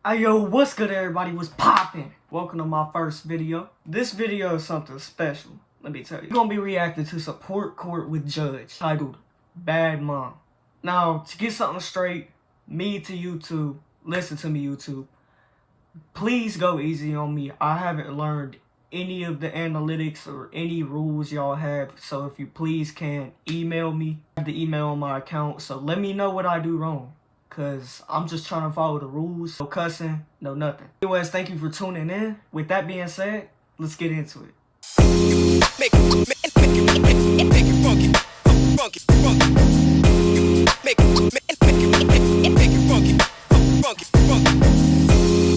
Hey yo, what's good everybody? What's poppin'? Welcome to my first video. This video is something special, let me tell you. We're gonna be reacting to Support Court with Judge, titled Bad Mom. Now, to get something straight, me to YouTube, listen to me YouTube, please go easy on me. I haven't learned any of the analytics or any rules y'all have, so if you please can email me. I have the email on my account, so let me know what I do wrong. Cause I'm just trying to follow the rules. No cussing, no nothing. Anyways, thank you for tuning in. With that being said, let's get into it. Make it funky, funky, funky. Make it funky, funky.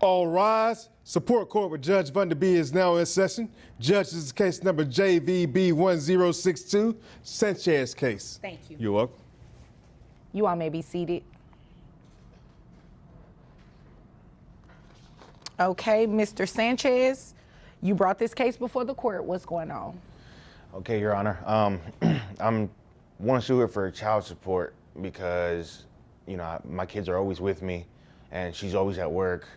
All rise. Support Court with Judge Van Der Bie is now in session. Judge, this is case number JVB1062, Sanchez case. Thank you. You're welcome. You all may be seated. Okay, Mr. Sanchez, you brought this case before the court. What's going on? Okay, Your Honor. I'm want to sue her for child support because, you know, my kids are always with me, and she's always at work.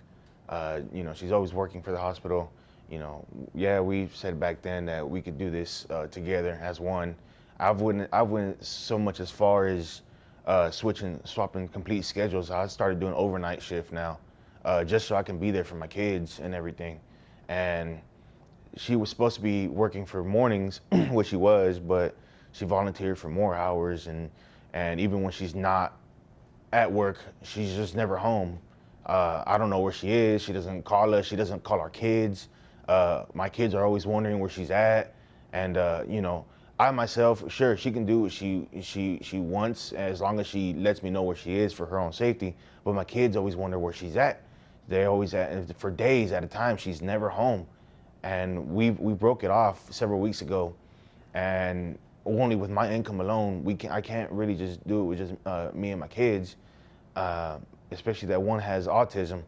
You know, she's always working for the hospital. You know, yeah, we said back then that we could do this together as one. I went so much as far as swapping complete schedules. I started doing overnight shift now, just so I can be there for my kids and everything. And she was supposed to be working for mornings, which she was, but she volunteered for more hours. And even when she's not at work, she's just never home. I don't know where she is. She doesn't call us. She doesn't call our kids. My kids are always wondering where she's at. And, you know, I myself, sure, she can do what she wants as long as she lets me know where she is for her own safety. But my kids always wonder where she's at. They're always at, for days at a time, she's never home. And we broke it off several weeks ago. And only with my income alone, I can't really just do it with just me and my kids. Especially that one has autism.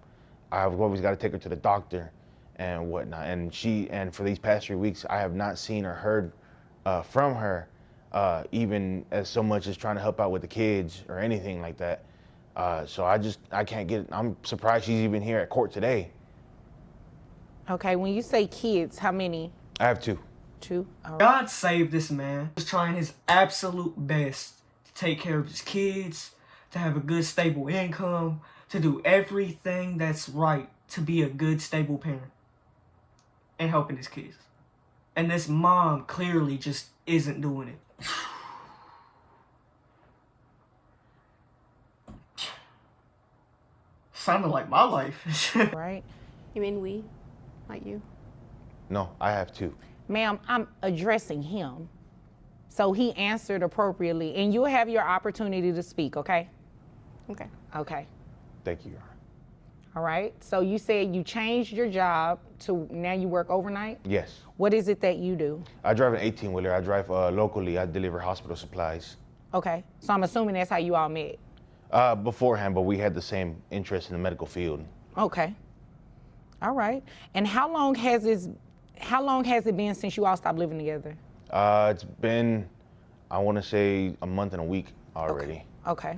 I've always got to take her to the doctor and whatnot. And for these past 3 weeks, I have not seen or heard from her, even as so much as trying to help out with the kids or anything like that. So I can't get it. I'm surprised she's even here at court today. Okay, when you say kids, how many? I have two. Two? All right. God save this man. He's trying his absolute best to take care of his kids, to have a good stable income, to do everything that's right to be a good stable parent and helping his kids. And this mom clearly just isn't doing it. Sounded like my life. Right? You mean we? Not you? No, I have two. Ma'am, I'm addressing him. So he answered appropriately, and you'll have your opportunity to speak, okay? Okay. Okay. Thank you, Your Honor. All right. So you said you changed your job to now you work overnight? Yes. What is it that you do? I drive an 18-wheeler. I drive locally. I deliver hospital supplies. Okay. So I'm assuming that's how you all met. Beforehand, but we had the same interest in the medical field. Okay. All right. And how long has it been since you all stopped living together? It's been, I want to say, a month and a week already. Okay.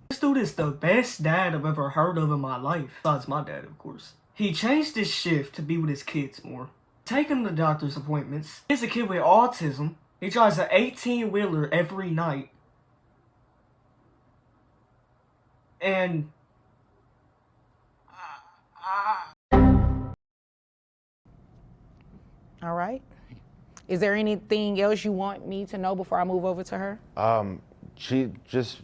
This dude is the best dad I've ever heard of in my life. Besides my dad, of course. He changed his shift to be with his kids more. Taking the doctor's appointments. He's a kid with autism. He drives an 18-wheeler every night. And All right. Is there anything else you want me to know before I move over to her? She just,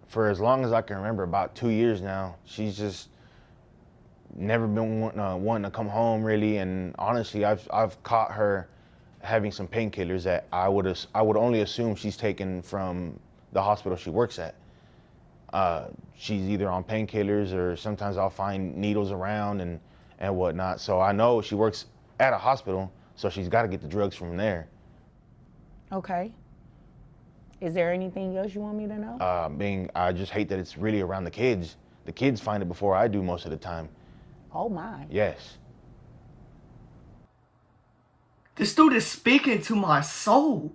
for as long as I can remember, about 2 years now, she's just never been wanting to come home really. And honestly, I've caught her having some painkillers that I would only assume she's taken from the hospital she works at. She's either on painkillers or sometimes I'll find needles around and whatnot. So I know she works at a hospital, so she's got to get the drugs from there. Okay. Is there anything else you want me to know? I just hate that it's really around the kids. The kids find it before I do most of the time. Oh my. Yes. this dude is speaking to my soul.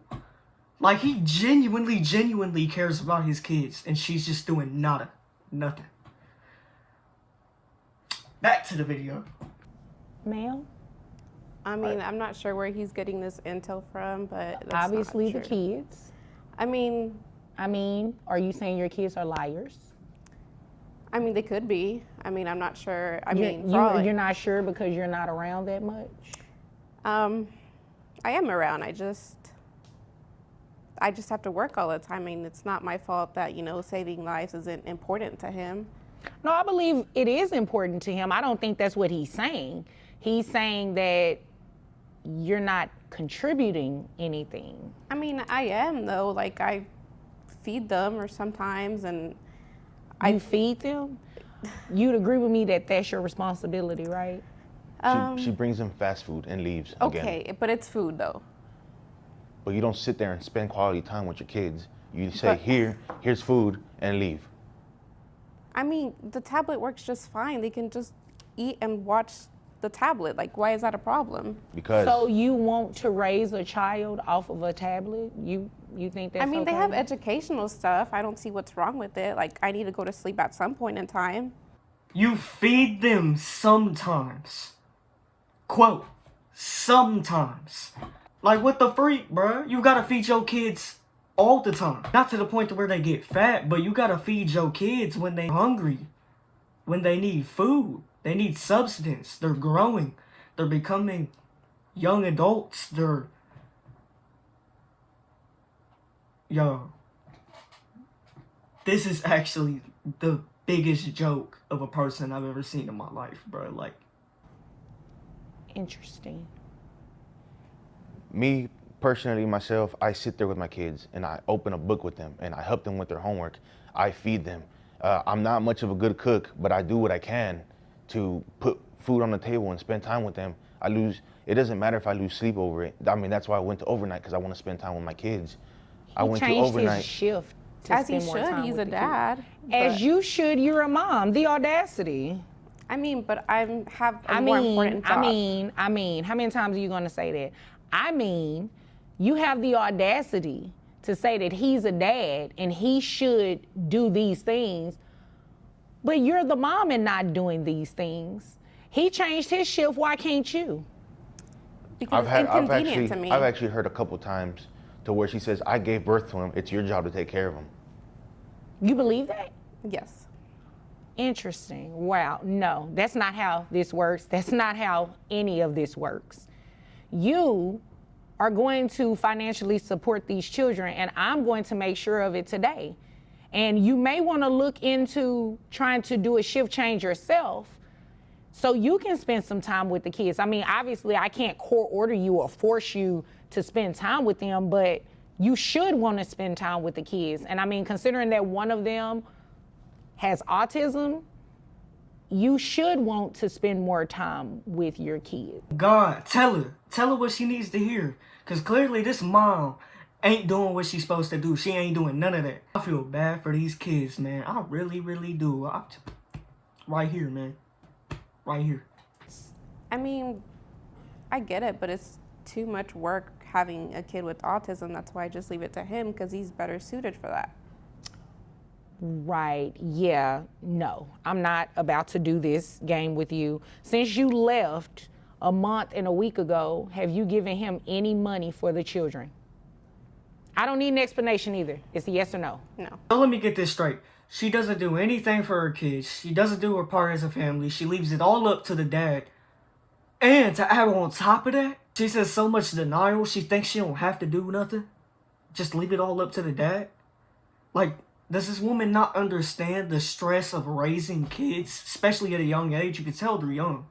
Like, he genuinely cares about his kids, and she's just doing nada. Nothing. Back to the video. Ma'am? I mean, I'm not sure where he's getting this intel from, but that's Obviously not the true. kids. I mean, Are you saying your kids are liars? they could be. I mean, I'm not sure. You're not sure because you're not around that much? I am around. I just have to work all the time. I mean, it's not my fault that, saving lives isn't important to him. No, I believe it is important to him. I don't think that's what he's saying. He's saying that you're not contributing anything. I mean, I am, though. Like, I feed them or sometimes, and You feed them? You'd agree with me that that's your responsibility, right? She brings them fast food and leaves again. Okay, but it's food, though. But you don't sit there and spend quality time with your kids. You say, here's food, and leave. I mean, the tablet works just fine. They can just eat and watch the tablet. Like, why is that a problem? Because So you want to raise a child off of a tablet? You think that's They okay? have educational stuff. I don't see what's wrong with it. Like, I need to go to sleep at some point in time. You feed them sometimes. Quote, sometimes. Like, what the freak, bruh? You gotta feed your kids all the time. Not to the point to where they get fat, but you gotta feed your kids when they're hungry. When they need food. They need substance. They're growing. They're becoming young adults. Yo. This is actually the biggest joke of a person I've ever seen in my life, bro. Like, Interesting. me personally, myself, I sit there with my kids and I open a book with them and I help them with their homework. I feed them. I'm not much of a good cook, but I do what I can to put food on the table and spend time with them. It doesn't matter if I lose sleep over it. I mean, that's why I went to overnight, because I want to spend time with my kids. I went to Changed overnight. his shift to As he spend more should. time He's with a the kids. dad. As but- you should. You're a mom. The audacity. I mean, but I have a more important job. I mean, how many times are you going to say that? I mean, you have the audacity to say that he's a dad and he should do these things, but you're the mom and not doing these things. He changed his shift. Why can't you? Because it's inconvenient to me. I've actually heard a couple times to where she says, I gave birth to him. It's your job to take care of him. You believe that? Yes. Interesting. Wow. No, that's not how this works. That's not how any of this works. You are going to financially support these children, and I'm going to make sure of it today. And you may want to look into trying to do a shift change yourself so you can spend some time with the kids. I mean, obviously, I can't court order you or force you to spend time with them, but you should want to spend time with the kids. And I mean, considering that one of them has autism, you should want to spend more time with your kids. God, tell her what she needs to hear. Because clearly this mom ain't doing what she's supposed to do. She ain't doing none of that. I feel bad for these kids, man. I really, really do. Right here, man. Right here. I mean, I get it, but it's too much work having a kid with autism. That's why I just leave it to him, because he's better suited for that. Right, yeah, no. I'm not about to do this game with you. Since you left a month and a week ago, have you given him any money for the children? I don't need an explanation either. It's a yes or no. No. So let me get this straight. She doesn't do anything for her kids. She doesn't do her part as a family. She leaves it all up to the dad. And to add on top of that, she says so much denial. She thinks she don't have to do nothing. Just leave it all up to the dad. Like, does this woman not understand the stress of raising kids, especially at a young age? You can tell they're young.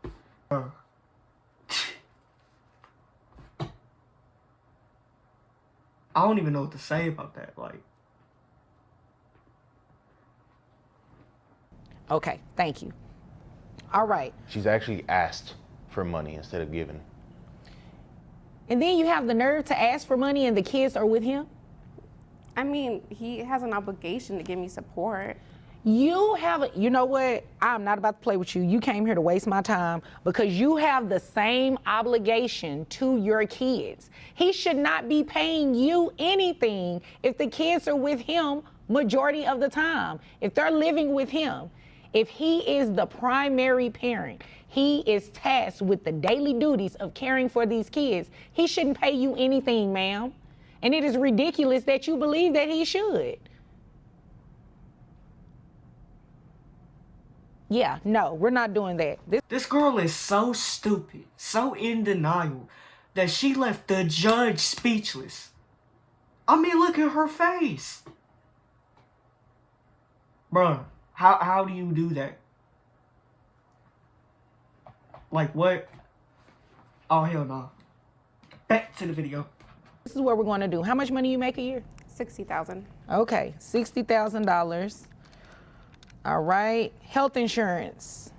I don't even know what to say about that. Like, Okay, thank you. All right. She's actually asked for money instead of giving. And then you have the nerve to ask for money and the kids are with him? I mean, he has an obligation to give me support. You know what? I'm not about to play with you. You came here to waste my time because you have the same obligation to your kids. He should not be paying you anything if the kids are with him majority of the time. If they're living with him, if he is the primary parent, he is tasked with the daily duties of caring for these kids, he shouldn't pay you anything, ma'am. And it is ridiculous that you believe that he should. Yeah, no, we're not doing that. This girl is so stupid, so in denial, that she left the judge speechless. I mean, look at her face. Bruh, how do you do that? Like, what? Oh, hell no. Back to the video. This is what we're going to do. How much money you make a year? $60,000. Okay, $60,000. All right. Health insurance.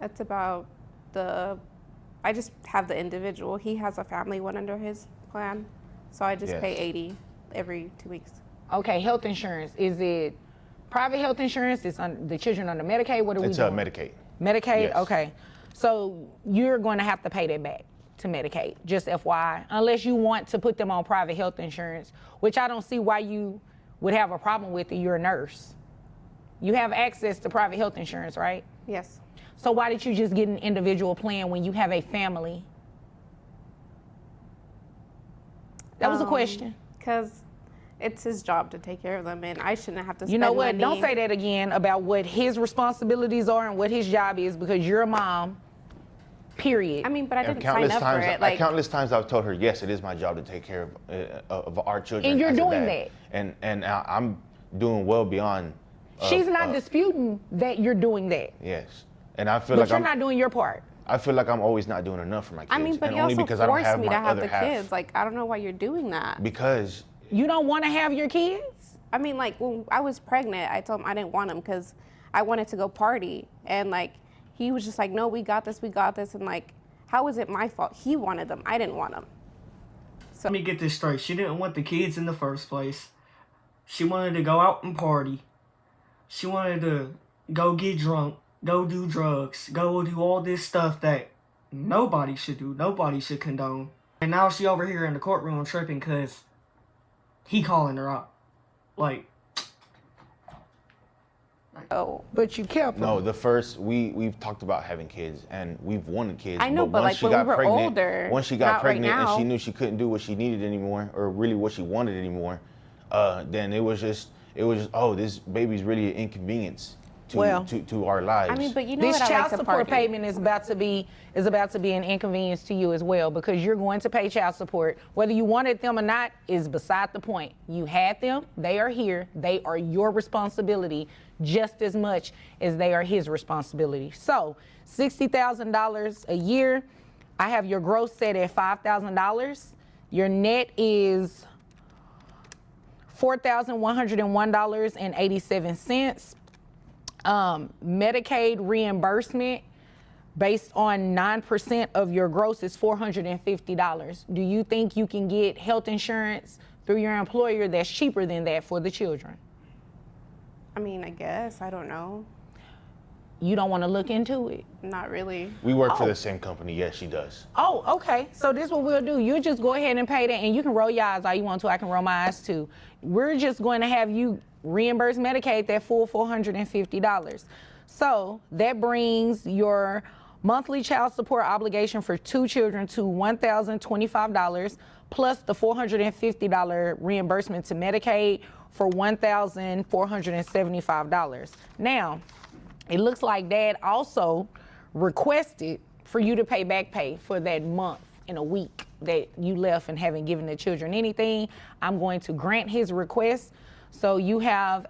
That's about I just have the individual. He has a family one under his plan. So I just Yes. pay $80 every 2 weeks. Okay, health insurance. Is it private health insurance? Is the children under Medicaid? What are It's we doing? Medicaid. Medicaid? Yes. Okay. So you're going to have to pay that back to Medicaid, just FYI, unless you want to put them on private health insurance, which I don't see why you would have a problem with it. You're a nurse. You have access to private health insurance, right? Yes. So why did you just get an individual plan when you have a family? That was a question. Because it's his job to take care of them, and I shouldn't have to spend You know what? money. Don't say that again about what his responsibilities are and what his job is, because you're a mom, period. I mean, but I And didn't sign up for it. Like, countless times I've told her, yes, it is my job to take care of our children. And you're as a doing dad. that. And I'm doing well beyond. She's not disputing that you're doing that, Yes, and I feel but like you're not doing your part. I feel like I'm always not doing enough for my kids. I mean, but and you only also because I don't forced have me my to have other the half. kids. Like, I don't know why you're doing that. Because You don't want to have your kids? I mean, like, when I was pregnant, I told him I didn't want him because I wanted to go party. And, like, he was just like, no, we got this. And, like, how is it my fault? He wanted them. I didn't want them. Let me get this straight. She didn't want the kids in the first place. She wanted to go out and party. She wanted to go get drunk, go do drugs, go do all this stuff that nobody should do, nobody should condone. And now she over here in the courtroom tripping because he calling her out. Like, Oh. But you kept no, the first we've talked about having kids and we've wanted kids. I know, but, once like, she when got we were pregnant, older, once she got not right pregnant and now. she knew she couldn't do what she needed anymore, or really what she wanted anymore, then it was just oh, this baby's really an inconvenience to our lives. I mean, but you know This what I child like to support party. payment is about to be an inconvenience to you as well, because you're going to pay child support. Whether you wanted them or not is beside the point. You had them, they are here, they are your responsibility just as much as they are his responsibility. So, $60,000 a year. I have your gross set at $5,000. Your net is $4,101.87. Medicaid reimbursement based on 9% of your gross is $450. Do you think you can get health insurance through your employer that's cheaper than that for the children? I mean, I guess. I don't know. You don't want to look into it? Not really. we work for the same company. Yes, she does. Oh, okay. So this is what we'll do. You just go ahead and pay that, and you can roll your eyes all you want to. I can roll my eyes too. We're just going to have you reimburse Medicaid that full $450. So that brings your monthly child support obligation for 2 children to $1,025 plus the $450 reimbursement to Medicaid for $1,475. Now, it looks like Dad also requested for you to pay back pay for that month in a week that you left and haven't given the children anything. I'm going to grant his request. So you have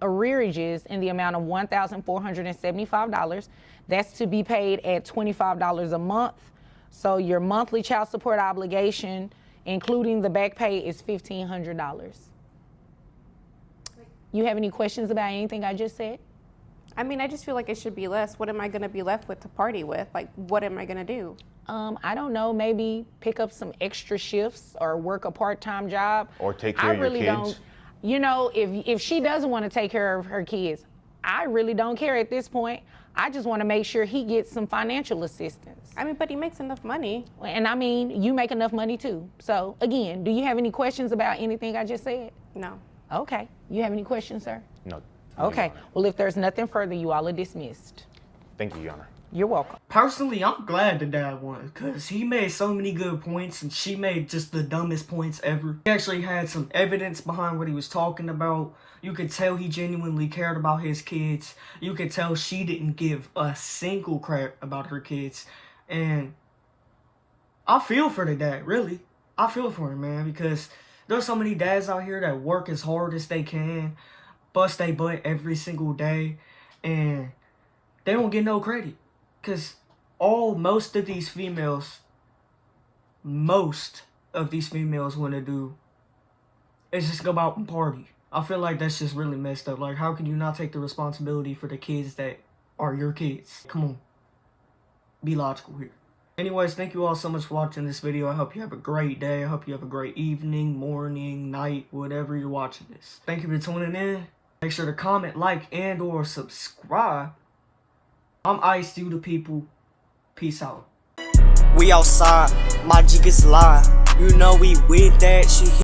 arrearages in the amount of $1,475. That's to be paid at $25 a month. So your monthly child support obligation, including the back pay, is $1,500. You have any questions about anything I just said? I mean, I just feel like it should be less. What am I going to be left with to party with? Like, what am I going to do? I don't know, maybe pick up some extra shifts or work a part-time job. Or take care of your kids. Don't, you know, if she doesn't want to take care of her kids, I really don't care at this point. I just want to make sure he gets some financial assistance. I mean, but he makes enough money. And I mean, you make enough money too. So again, do you have any questions about anything I just said? No. Okay. You have any questions, sir? No. Okay. Your Honor. Well, if there's nothing further, you all are dismissed. Thank you, Your Honor. You're welcome. Personally, I'm glad the dad won because he made so many good points and she made just the dumbest points ever. He actually had some evidence behind what he was talking about. You could tell he genuinely cared about his kids. You could tell she didn't give a single crap about her kids. And I feel for the dad, really. I feel for him, man, because there's so many dads out here that work as hard as they can, bust their butt every single day, and they don't get no credit. Because most of these females want to do is just go out and party. I feel like that's just really messed up. Like, how can you not take the responsibility for the kids that are your kids? Come on. Be logical here. Anyways, thank you all so much for watching this video. I hope you have a great day. I hope you have a great evening, morning, night, whatever you're watching this. Thank you for tuning in. Make sure to comment, like, and or subscribe. I'm Ice, you the people. Peace out. We outside, my jig is live. You know we with that shit.